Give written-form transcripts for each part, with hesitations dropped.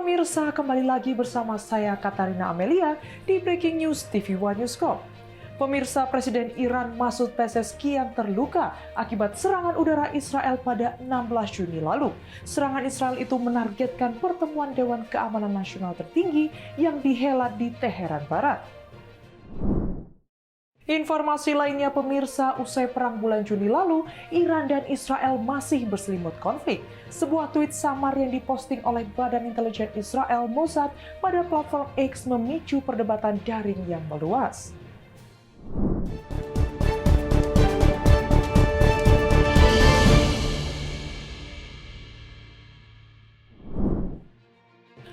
Pemirsa, kembali lagi bersama saya Katarina Amelia di Breaking News TV One Newscom. Pemirsa, Presiden Iran Masoud Pezeshkian terluka akibat serangan udara Israel pada 16 Juni lalu. Serangan Israel itu menargetkan pertemuan Dewan Keamanan Nasional tertinggi yang dihelat di Teheran Barat. Informasi lainnya, pemirsa, usai perang bulan Juni lalu, Iran dan Israel masih berselimut konflik. Sebuah tweet samar yang diposting oleh Badan Intelijen Israel Mossad pada platform X memicu perdebatan daring yang meluas.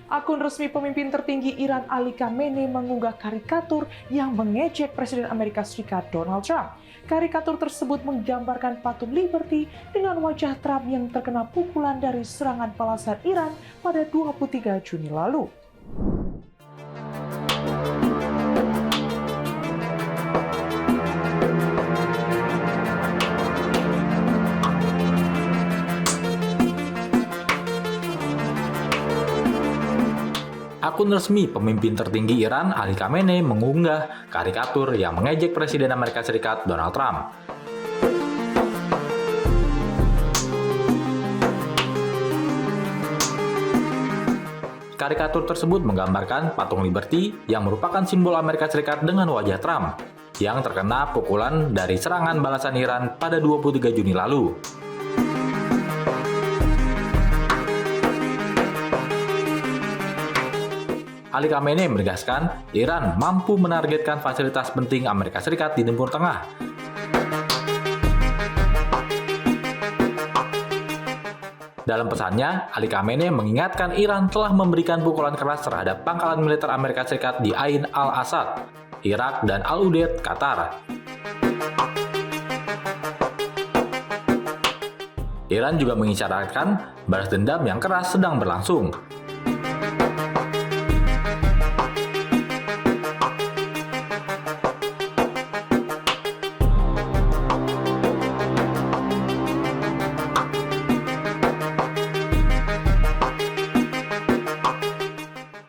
Akun resmi pemimpin tertinggi Iran Ali Khamenei mengunggah karikatur yang mengejek Presiden Amerika Serikat Donald Trump. Karikatur tersebut menggambarkan patung Liberty dengan wajah Trump yang terkena pukulan dari serangan balasan Iran pada 23 Juni lalu. Akun resmi pemimpin tertinggi Iran Ali Khamenei mengunggah karikatur yang mengejek Presiden Amerika Serikat Donald Trump. Karikatur tersebut menggambarkan patung Liberty yang merupakan simbol Amerika Serikat dengan wajah Trump yang terkena pukulan dari serangan balasan Iran pada 23 Juni lalu. Ali Khamenei menegaskan Iran mampu menargetkan fasilitas penting Amerika Serikat di Timur Tengah. Dalam pesannya, Ali Khamenei mengingatkan Iran telah memberikan pukulan keras terhadap pangkalan militer Amerika Serikat di Ain al-Asad, Irak, dan Al-Udeid, Qatar. Iran juga mengisyaratkan balas dendam yang keras sedang berlangsung.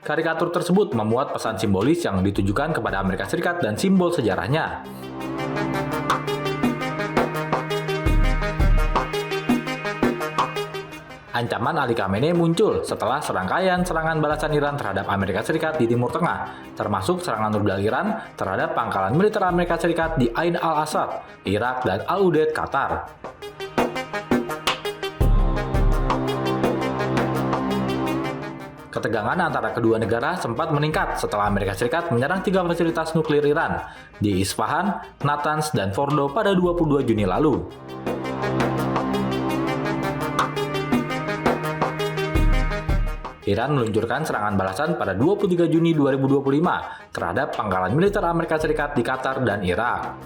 Karikatur tersebut memuat pesan simbolis yang ditujukan kepada Amerika Serikat dan simbol sejarahnya. Ancaman Ali Khamenei muncul setelah serangkaian serangan balasan Iran terhadap Amerika Serikat di Timur Tengah, termasuk serangan rudal Iran terhadap pangkalan militer Amerika Serikat di Ain al-Asad, Irak, dan Al-Udeid, Qatar. Ketegangan antara kedua negara sempat meningkat setelah Amerika Serikat menyerang 3 fasilitas nuklir Iran di Isfahan, Natanz, dan Fordo pada 22 Juni lalu. Iran meluncurkan serangan balasan pada 23 Juni 2025 terhadap pangkalan militer Amerika Serikat di Qatar dan Irak.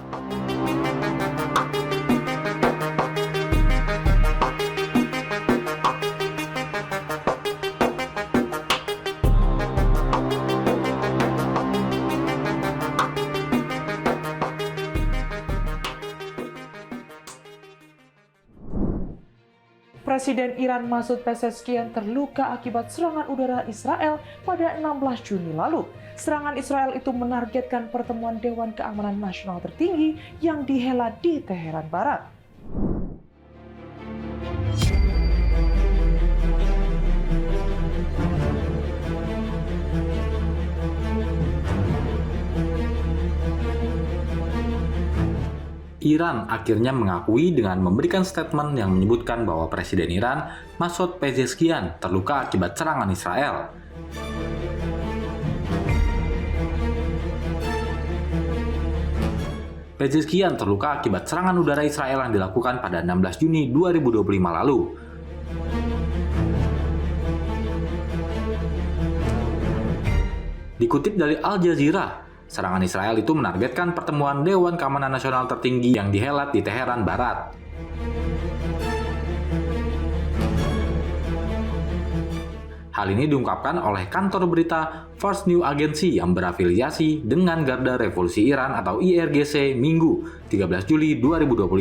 Presiden Iran Masoud Pezeshkian terluka akibat serangan udara Israel pada 16 Juni lalu. Serangan Israel itu menargetkan pertemuan Dewan Keamanan Nasional tertinggi yang dihelat di Teheran Barat. Iran akhirnya mengakui dengan memberikan statement yang menyebutkan bahwa Presiden Iran, Masoud Pezeshkian, terluka akibat serangan Israel. Pezeshkian terluka akibat serangan udara Israel yang dilakukan pada 16 Juni 2025 lalu. Dikutip dari Al Jazeera, serangan Israel itu menargetkan pertemuan Dewan Keamanan Nasional tertinggi yang dihelat di Teheran Barat. Hal ini diungkapkan oleh kantor berita Fars News Agency yang berafiliasi dengan Garda Revolusi Iran atau IRGC Minggu 13 Juli 2025.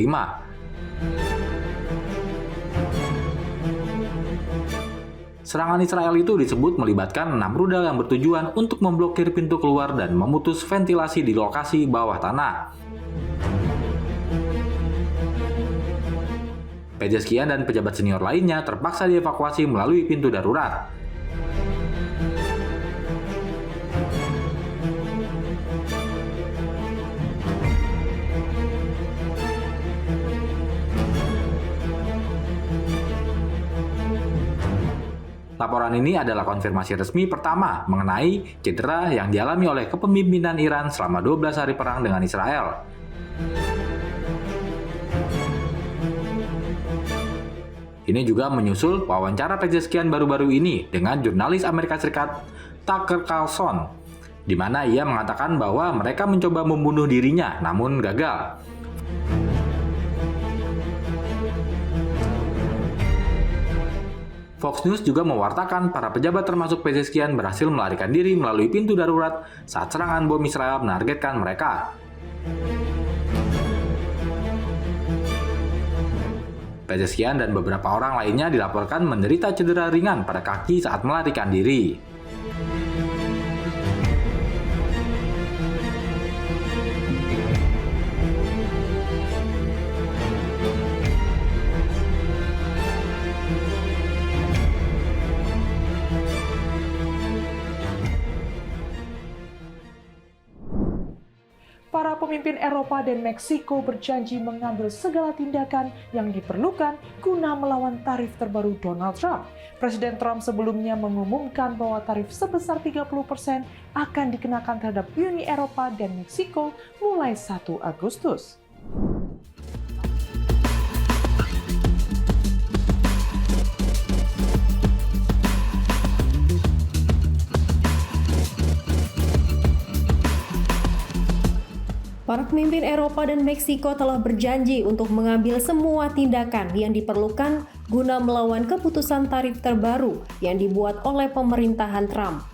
Serangan Israel itu disebut melibatkan 6 rudal yang bertujuan untuk memblokir pintu keluar dan memutus ventilasi di lokasi bawah tanah. Pezeskian dan pejabat senior lainnya terpaksa dievakuasi melalui pintu darurat. Laporan ini adalah konfirmasi resmi pertama mengenai cedera yang dialami oleh kepemimpinan Iran selama 12 hari perang dengan Israel. Ini juga menyusul wawancara Pezeskian baru-baru ini dengan jurnalis Amerika Serikat Tucker Carlson, di mana ia mengatakan bahwa mereka mencoba membunuh dirinya namun gagal. Fox News juga mewartakan para pejabat termasuk Pezeskian berhasil melarikan diri melalui pintu darurat saat serangan bom Israel menargetkan mereka. Pezeskian dan beberapa orang lainnya dilaporkan menderita cedera ringan pada kaki saat melarikan diri. Para pemimpin Eropa dan Meksiko berjanji mengambil segala tindakan yang diperlukan guna melawan tarif terbaru Donald Trump. Presiden Trump sebelumnya mengumumkan bahwa tarif sebesar 30% akan dikenakan terhadap Uni Eropa dan Meksiko mulai 1 Agustus. Para pemimpin Eropa dan Meksiko telah berjanji untuk mengambil semua tindakan yang diperlukan guna melawan keputusan tarif terbaru yang dibuat oleh pemerintahan Trump.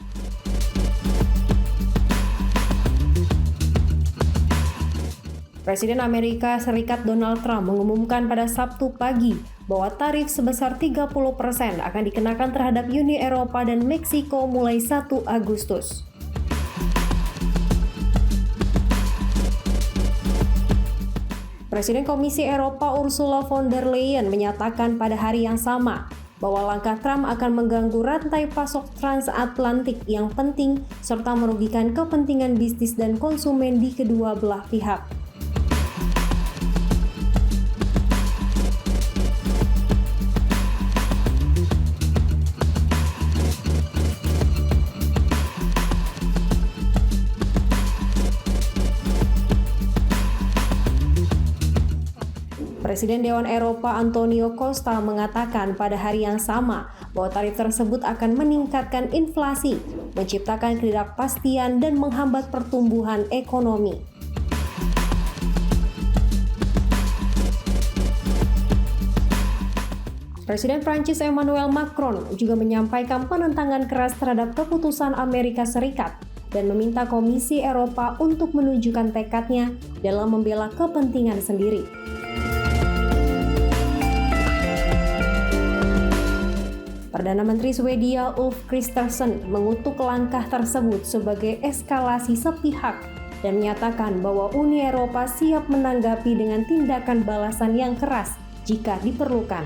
Presiden Amerika Serikat Donald Trump mengumumkan pada Sabtu pagi bahwa tarif sebesar 30% akan dikenakan terhadap Uni Eropa dan Meksiko mulai 1 Agustus. Presiden Komisi Eropa Ursula von der Leyen menyatakan pada hari yang sama bahwa langkah Trump akan mengganggu rantai pasok transatlantik yang penting serta merugikan kepentingan bisnis dan konsumen di kedua belah pihak. Presiden Dewan Eropa Antonio Costa mengatakan pada hari yang sama bahwa tarif tersebut akan meningkatkan inflasi, menciptakan ketidakpastian dan menghambat pertumbuhan ekonomi. Presiden Prancis Emmanuel Macron juga menyampaikan penentangan keras terhadap keputusan Amerika Serikat dan meminta Komisi Eropa untuk menunjukkan tekadnya dalam membela kepentingan sendiri. Perdana Menteri Swedia Ulf Kristersson mengutuk langkah tersebut sebagai eskalasi sepihak dan menyatakan bahwa Uni Eropa siap menanggapi dengan tindakan balasan yang keras jika diperlukan.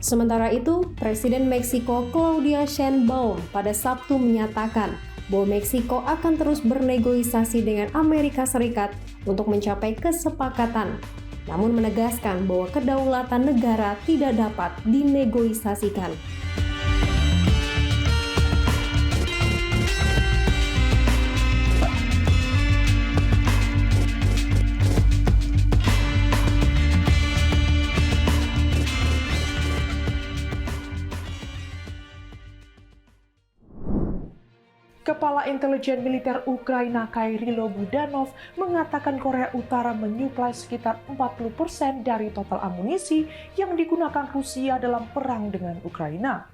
Sementara itu, Presiden Meksiko Claudia Sheinbaum pada Sabtu menyatakan bahwa Meksiko akan terus bernegosiasi dengan Amerika Serikat untuk mencapai kesepakatan, namun menegaskan bahwa kedaulatan negara tidak dapat dinegosiasikan. Kepala Intelijen Militer Ukraina Kyrilo Budanov mengatakan Korea Utara menyuplai sekitar 40% dari total amunisi yang digunakan Rusia dalam perang dengan Ukraina.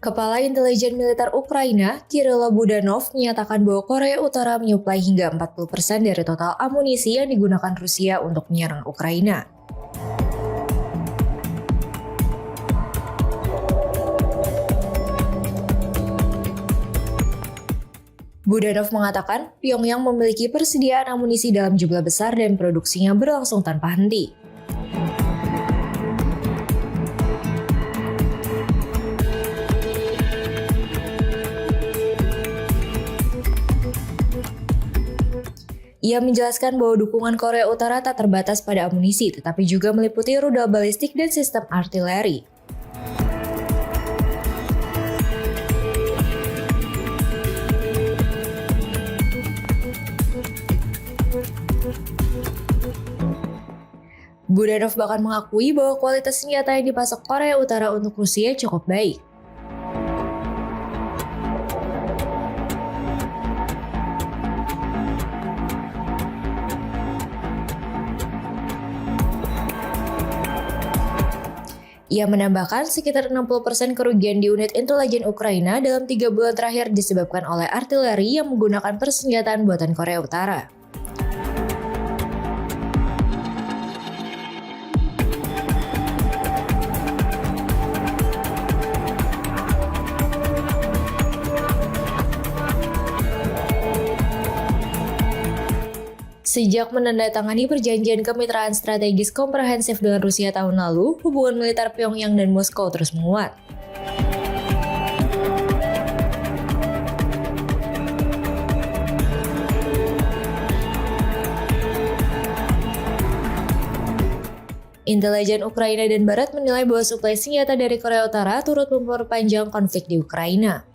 Kepala Intelijen Militer Ukraina, Kirilo Budanov, menyatakan bahwa Korea Utara menyuplai hingga 40% dari total amunisi yang digunakan Rusia untuk menyerang Ukraina. Budanov mengatakan, Pyongyang memiliki persediaan amunisi dalam jumlah besar dan produksinya berlangsung tanpa henti. Ia menjelaskan bahwa dukungan Korea Utara tak terbatas pada amunisi, tetapi juga meliputi rudal balistik dan sistem artileri. Budanov bahkan mengakui bahwa kualitas senjata yang dipasok Korea Utara untuk Rusia cukup baik. Ia menambahkan sekitar 60% kerugian di unit intelijen Ukraina dalam 3 bulan terakhir disebabkan oleh artileri yang menggunakan persenjataan buatan Korea Utara. Sejak menandatangani perjanjian kemitraan strategis komprehensif dengan Rusia tahun lalu, hubungan militer Pyongyang dan Moskow terus menguat. Intelijen Ukraina dan Barat menilai bahwa suplai senjata dari Korea Utara turut memperpanjang konflik di Ukraina.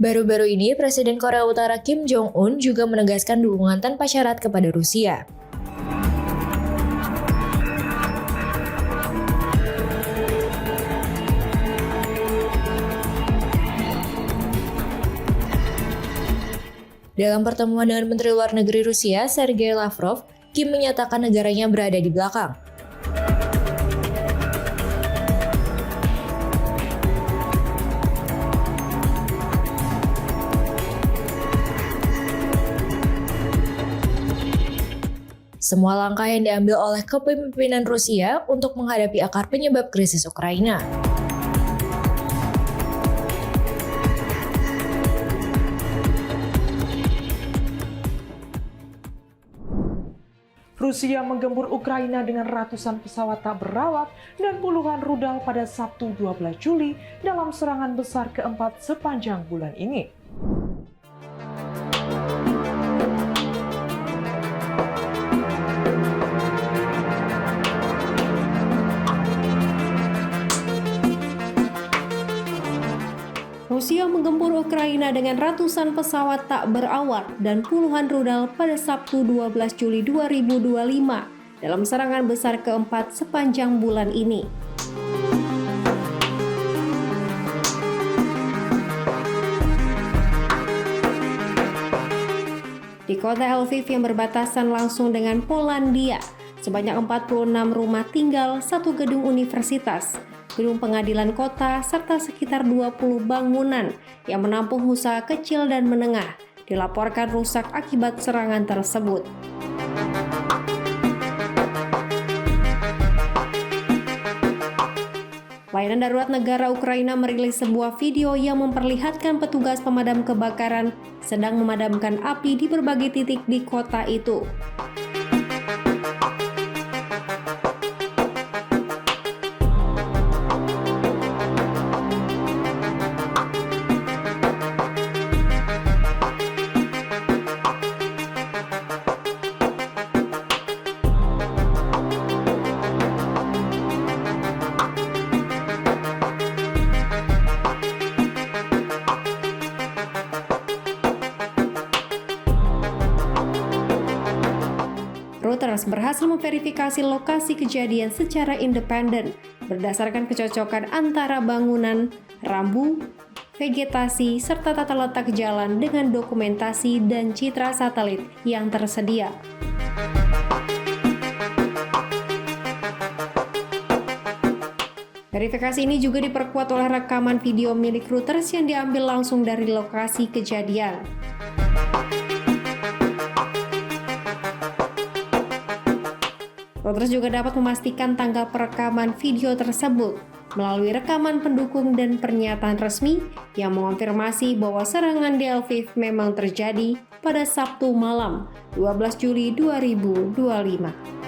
Baru-baru ini, Presiden Korea Utara Kim Jong-un juga menegaskan dukungan tanpa syarat kepada Rusia. Dalam pertemuan dengan Menteri Luar Negeri Rusia, Sergei Lavrov, Kim menyatakan negaranya berada di belakang. Semua langkah yang diambil oleh kepemimpinan Rusia untuk menghadapi akar penyebab krisis Ukraina. Rusia menggempur Ukraina dengan ratusan pesawat tak berawak dan puluhan rudal pada Sabtu 12 Juli dalam serangan besar keempat sepanjang bulan ini. Rusia menggempur Ukraina dengan ratusan pesawat tak berawak dan puluhan rudal pada Sabtu 12 Juli 2025 dalam serangan besar keempat sepanjang bulan ini. Di kota Lviv yang berbatasan langsung dengan Polandia, sebanyak 46 rumah tinggal, 1 gedung universitas, gedung pengadilan kota, serta sekitar 20 bangunan yang menampung usaha kecil dan menengah dilaporkan rusak akibat serangan tersebut. Layanan Darurat Negara Ukraina merilis sebuah video yang memperlihatkan petugas pemadam kebakaran sedang memadamkan api di berbagai titik di kota itu. Reuters berhasil memverifikasi lokasi kejadian secara independen berdasarkan kecocokan antara bangunan, rambu, vegetasi, serta tata letak jalan dengan dokumentasi dan citra satelit yang tersedia. Verifikasi ini juga diperkuat oleh rekaman video milik Reuters yang diambil langsung dari lokasi kejadian. Reuters juga dapat memastikan tanggal perekaman video tersebut melalui rekaman pendukung dan pernyataan resmi yang mengonfirmasi bahwa serangan di Lviv memang terjadi pada Sabtu malam, 12 Juli 2025.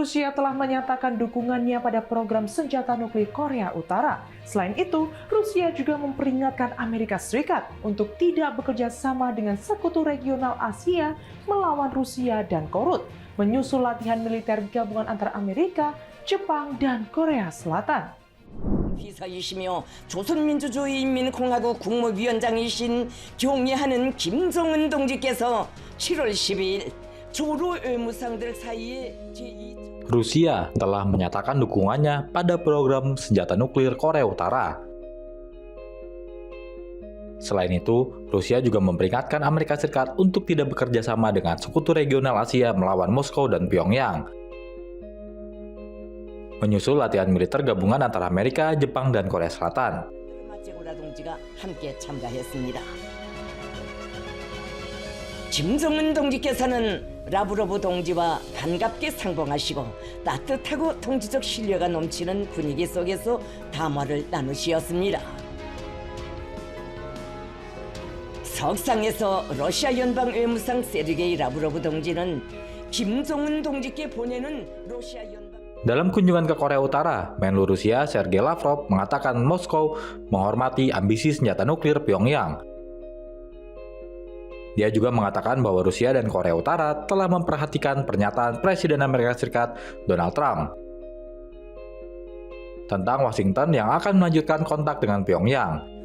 Rusia telah menyatakan dukungannya pada program senjata nuklir Korea Utara. Selain itu, Rusia juga memperingatkan Amerika Serikat untuk tidak bekerja sama dengan sekutu regional Asia melawan Rusia dan Korut, menyusul latihan militer gabungan antara Amerika, Jepang, dan Korea Selatan. 비서이시며 조선민주주의인민공화국 국무위원장이신 경애하는 김정은 동지께서 7월 12일 조로 의무상들 사이에 Rusia telah menyatakan dukungannya pada program senjata nuklir Korea Utara. Selain itu, Rusia juga memperingatkan Amerika Serikat untuk tidak bekerja sama dengan sekutu regional Asia melawan Moskow dan Pyongyang, menyusul latihan militer gabungan antara Amerika, Jepang, dan Korea Selatan. 김정은 동지께서는 라브로브 동지와 반갑게 상봉하시고 따뜻하고 동지적 신뢰가 넘치는 분위기 속에서 담화를 나누시었습니다. 석상에서 러시아 연방 외무상 세르게이 라브로브 동지는 김정은 동지께 보내는 러시아 연방 Dalam kunjungan ke Korea Utara, Menlu Rusia Sergei Lavrov mengatakan Moskow menghormati ambisi senjata nuklir Pyongyang. Dia juga mengatakan bahwa Rusia dan Korea Utara telah memperhatikan pernyataan Presiden Amerika Serikat Donald Trump tentang Washington yang akan melanjutkan kontak dengan Pyongyang.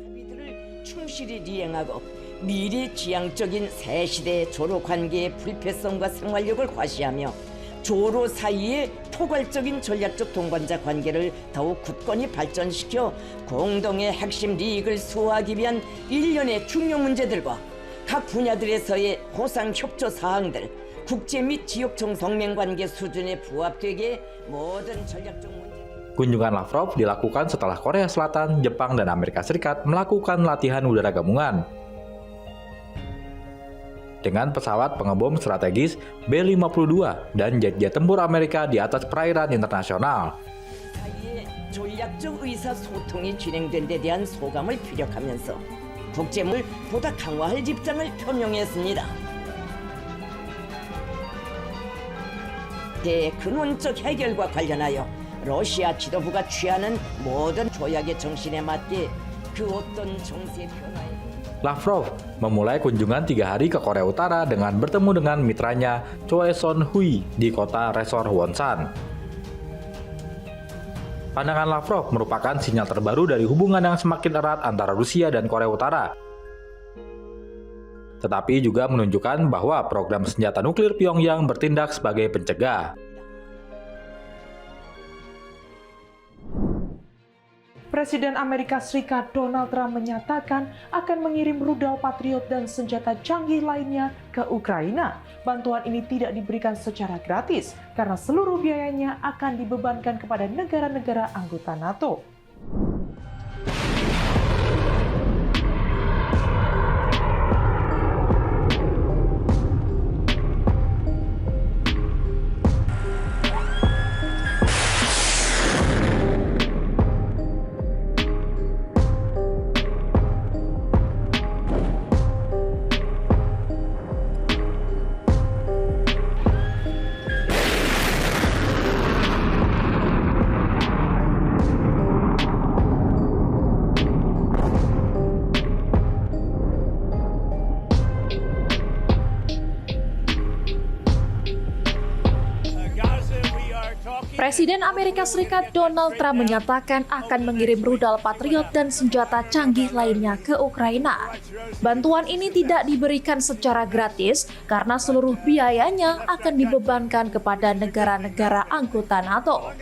충실히 이행하고 미래 지향적인 새 시대의 조로 관계의 불필요성과 생활력을 과시하며 조로 사이의 포괄적인 전략적 동반자 관계를 더욱 굳건히 발전시켜 공동의 핵심利益을 수호하기 위한 일련의 중요 문제들과 각 분야들에서의 호상 협조 사항들, 국제 및 지역청 동맹 관계 수준에 부합되게 모든 전략적 문제. Kunjungan Lavrov dilakukan setelah Korea Selatan, Jepang, dan Amerika Serikat melakukan latihan udara gabungan dengan pesawat pengebom strategis B-52 dan jet-jet tempur Amerika di atas perairan internasional. 사이에 전략적 의사소통이 진행된 데 대한 소감을 피력하면서 국제물 보다 강화할 입장을 표명했습니다. 대근원적 해결과 관련하여 러시아 지도부가 취하는 모든 조약의 정신에 맞게 그 어떤 정세 변화에 Lavrov memulai kunjungan 3 hari ke Korea Utara dengan bertemu dengan mitranya Choe Son-hui di kota resor Wonsan. Pandangan Lavrov merupakan sinyal terbaru dari hubungan yang semakin erat antara Rusia dan Korea Utara. Tetapi juga menunjukkan bahwa program senjata nuklir Pyongyang bertindak sebagai pencegah. Presiden Amerika Serikat Donald Trump menyatakan akan mengirim rudal Patriot dan senjata canggih lainnya ke Ukraina. Bantuan ini tidak diberikan secara gratis karena seluruh biayanya akan dibebankan kepada negara-negara anggota NATO. Presiden Amerika Serikat Donald Trump menyatakan akan mengirim rudal Patriot dan senjata canggih lainnya ke Ukraina. Bantuan ini tidak diberikan secara gratis karena seluruh biayanya akan dibebankan kepada negara-negara anggota NATO.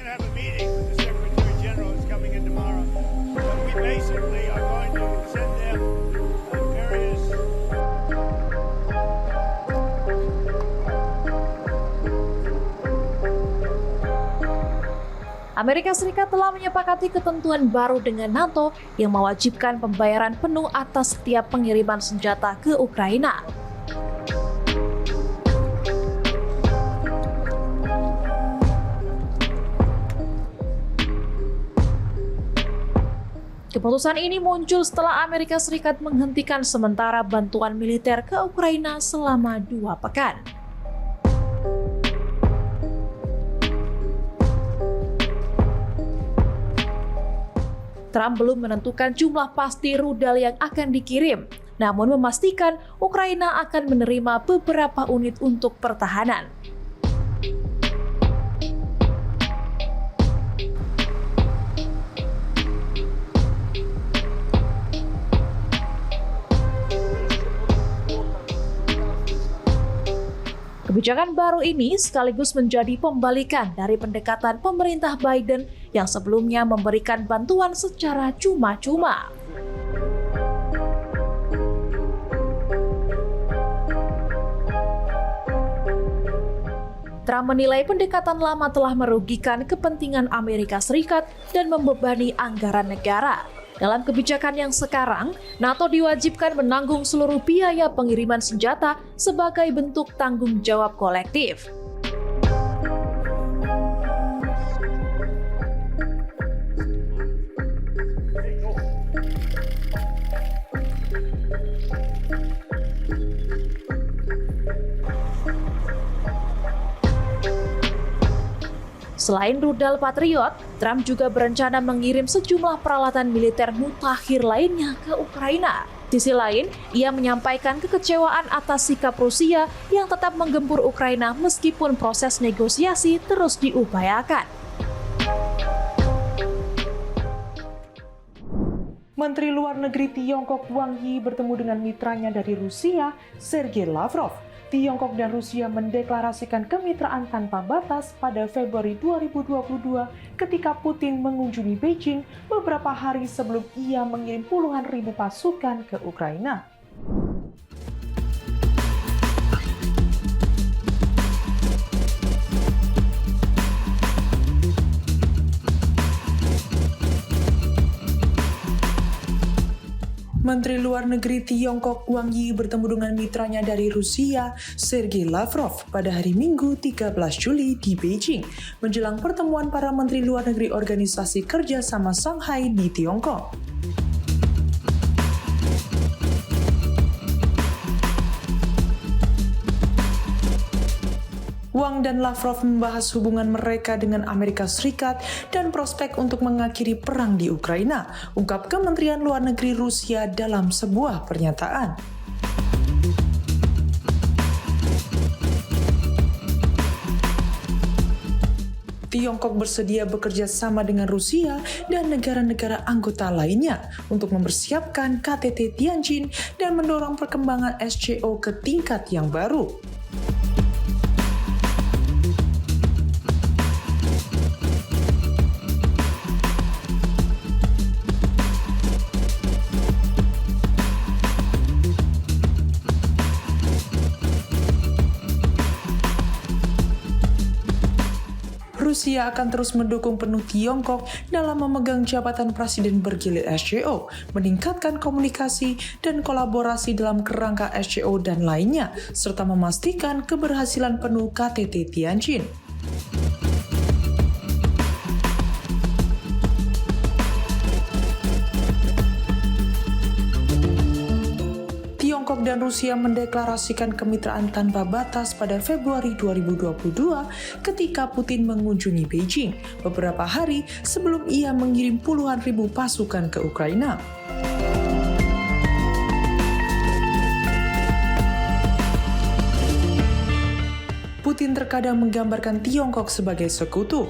Amerika Serikat telah menyepakati ketentuan baru dengan NATO yang mewajibkan pembayaran penuh atas setiap pengiriman senjata ke Ukraina. Keputusan ini muncul setelah Amerika Serikat menghentikan sementara bantuan militer ke Ukraina selama 2 pekan. Trump belum menentukan jumlah pasti rudal yang akan dikirim, namun memastikan Ukraina akan menerima beberapa unit untuk pertahanan. Kebijakan baru ini sekaligus menjadi pembalikan dari pendekatan pemerintah Biden yang sebelumnya memberikan bantuan secara cuma-cuma. Trump menilai pendekatan lama telah merugikan kepentingan Amerika Serikat dan membebani anggaran negara. Dalam kebijakan yang sekarang, NATO diwajibkan menanggung seluruh biaya pengiriman senjata sebagai bentuk tanggung jawab kolektif. Selain rudal Patriot, Trump juga berencana mengirim sejumlah peralatan militer mutakhir lainnya ke Ukraina. Di sisi lain, ia menyampaikan kekecewaan atas sikap Rusia yang tetap menggempur Ukraina meskipun proses negosiasi terus diupayakan. Menteri Luar Negeri Tiongkok Wang Yi bertemu dengan mitranya dari Rusia, Sergei Lavrov. Tiongkok dan Rusia mendeklarasikan kemitraan tanpa batas pada Februari 2022 ketika Putin mengunjungi Beijing beberapa hari sebelum ia mengirim puluhan ribu pasukan ke Ukraina. Menteri Luar Negeri Tiongkok Wang Yi bertemu dengan mitranya dari Rusia, Sergei Lavrov, pada hari Minggu 13 Juli di Beijing, menjelang pertemuan para Menteri Luar Negeri Organisasi Kerjasama Shanghai di Tiongkok. Wang dan Lavrov membahas hubungan mereka dengan Amerika Serikat dan prospek untuk mengakhiri perang di Ukraina, ungkap Kementerian Luar Negeri Rusia dalam sebuah pernyataan. Tiongkok bersedia bekerja sama dengan Rusia dan negara-negara anggota lainnya untuk mempersiapkan KTT Tianjin dan mendorong perkembangan SCO ke tingkat yang baru. Rusia akan terus mendukung penuh Tiongkok dalam memegang jabatan presiden bergilir SCO, meningkatkan komunikasi dan kolaborasi dalam kerangka SCO dan lainnya, serta memastikan keberhasilan penuh KTT Tianjin. Tiongkok dan Rusia mendeklarasikan kemitraan tanpa batas pada Februari 2022 ketika Putin mengunjungi Beijing beberapa hari sebelum ia mengirim puluhan ribu pasukan ke Ukraina. Putin terkadang menggambarkan Tiongkok sebagai sekutu.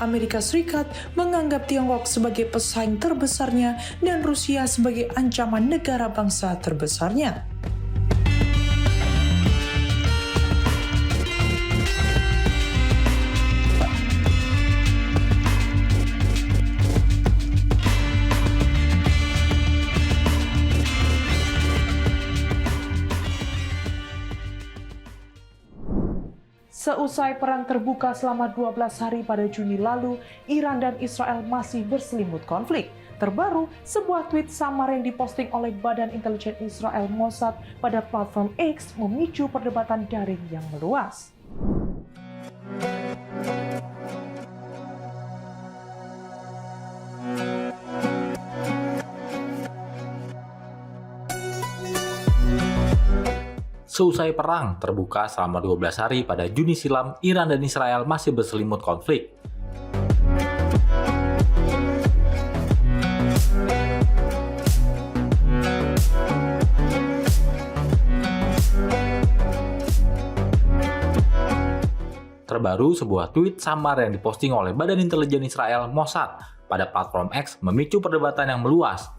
Amerika Serikat menganggap Tiongkok sebagai pesaing terbesarnya dan Rusia sebagai ancaman negara bangsa terbesarnya. Seusai perang terbuka selama 12 hari pada Juni lalu, Iran dan Israel masih berselimut konflik. Terbaru, sebuah tweet samar yang diposting oleh Badan Intelijen Israel Mossad pada platform X memicu perdebatan daring yang meluas. Seusai perang terbuka selama 12 hari pada Juni silam, Iran dan Israel masih berselimut konflik. Terbaru, sebuah tweet samar yang diposting oleh Badan Intelijen Israel Mossad pada platform X memicu perdebatan yang meluas.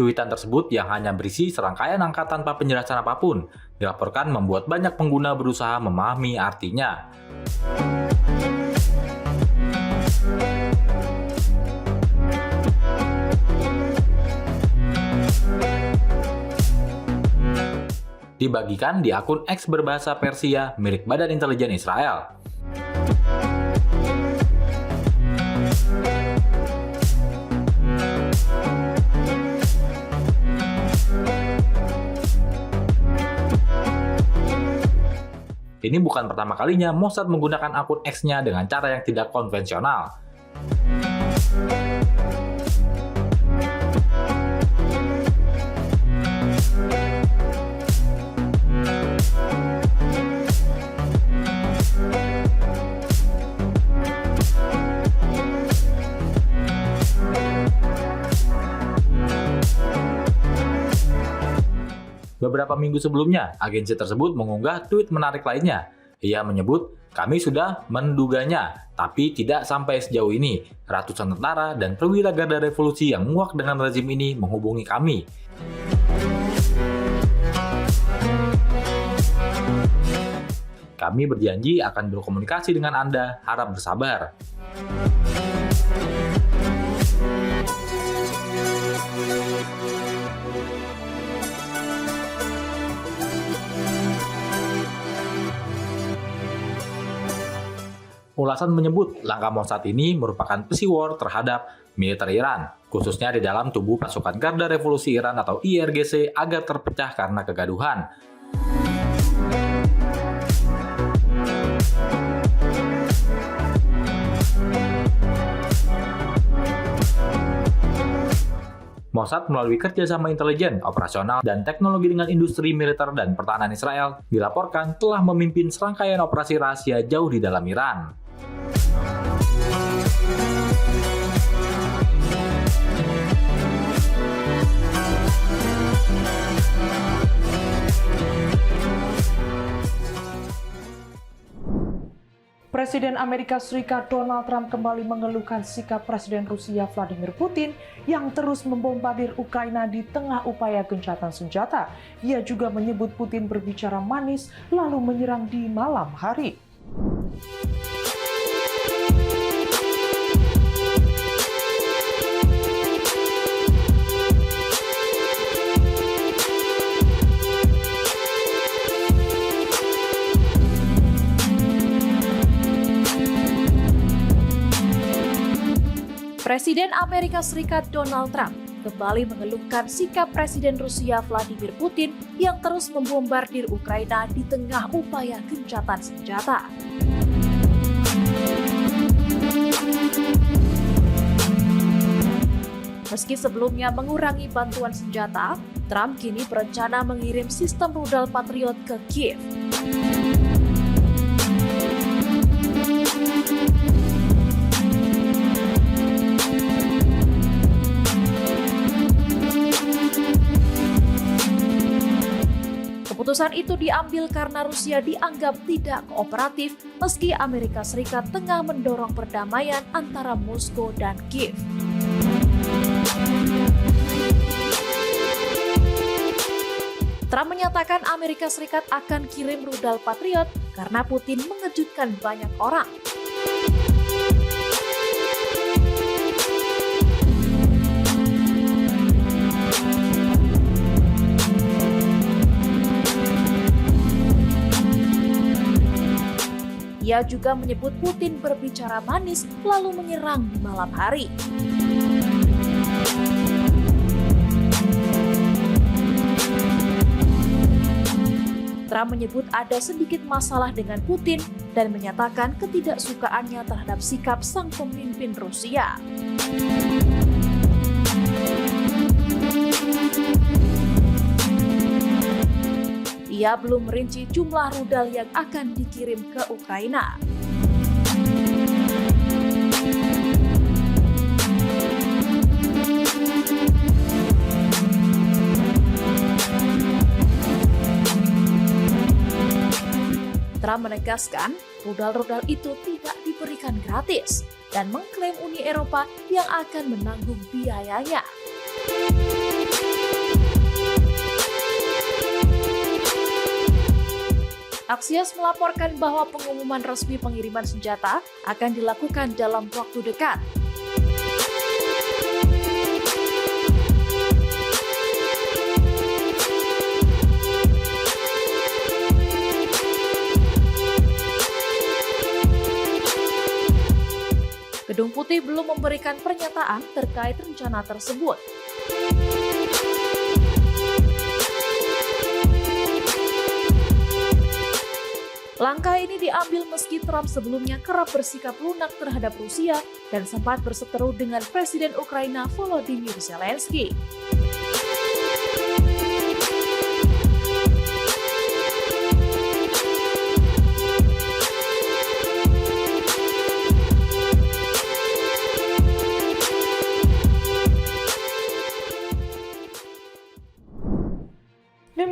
Tweetan tersebut yang hanya berisi serangkaian angka tanpa penjelasan apapun, dilaporkan membuat banyak pengguna berusaha memahami artinya. Dibagikan di akun X berbahasa Persia milik Badan Intelijen Israel. Ini bukan pertama kalinya Mossad menggunakan akun X-nya dengan cara yang tidak konvensional. Beberapa minggu sebelumnya, agensi tersebut mengunggah tweet menarik lainnya. Ia menyebut, "Kami sudah menduganya, tapi tidak sampai sejauh ini. Ratusan tentara dan perwira garda revolusi yang muak dengan rezim ini menghubungi kami." Kami berjanji akan berkomunikasi dengan Anda, harap bersabar. Ulasan menyebut langkah Mossad ini merupakan pesiwar terhadap militer Iran, khususnya di dalam tubuh pasukan Garda Revolusi Iran atau IRGC agar terpecah karena kegaduhan. Mossad melalui kerjasama intelijen, operasional, dan teknologi dengan industri militer dan pertahanan Israel dilaporkan telah memimpin serangkaian operasi rahasia jauh di dalam Iran. Presiden Amerika Serikat Donald Trump kembali mengeluhkan sikap Presiden Rusia Vladimir Putin yang terus membombardir Ukraina di tengah upaya gencatan senjata. Ia juga menyebut Putin berbicara manis lalu menyerang di malam hari. Presiden Amerika Serikat Donald Trump kembali mengeluhkan sikap Presiden Rusia Vladimir Putin yang terus membombardir Ukraina di tengah upaya gencatan senjata. Meski sebelumnya mengurangi bantuan senjata, Trump kini berencana mengirim sistem rudal Patriot ke Kiev. Keputusan itu diambil karena Rusia dianggap tidak kooperatif meski Amerika Serikat tengah mendorong perdamaian antara Moskow dan Kiev. Trump menyatakan Amerika Serikat akan kirim rudal Patriot karena Putin mengejutkan banyak orang. Ia juga menyebut Putin berbicara manis lalu menyerang di malam hari. Trump menyebut ada sedikit masalah dengan Putin dan menyatakan ketidaksukaannya terhadap sikap sang pemimpin Rusia. Ia belum merinci jumlah rudal yang akan dikirim ke Ukraina. Trump menegaskan rudal-rudal itu tidak diberikan gratis dan mengklaim Uni Eropa yang akan menanggung biayanya. Axios melaporkan bahwa pengumuman resmi pengiriman senjata akan dilakukan dalam waktu dekat. Gedung Putih belum memberikan pernyataan terkait rencana tersebut. Langkah ini diambil meski Trump sebelumnya kerap bersikap lunak terhadap Rusia dan sempat berseteru dengan Presiden Ukraina Volodymyr Zelensky.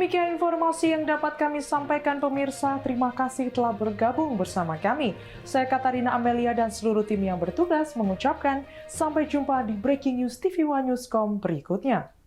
Demikian informasi yang dapat kami sampaikan pemirsa. Terima kasih telah bergabung bersama kami. Saya Katarina Amelia dan seluruh tim yang bertugas mengucapkan sampai jumpa di Breaking News TV One Newscom berikutnya.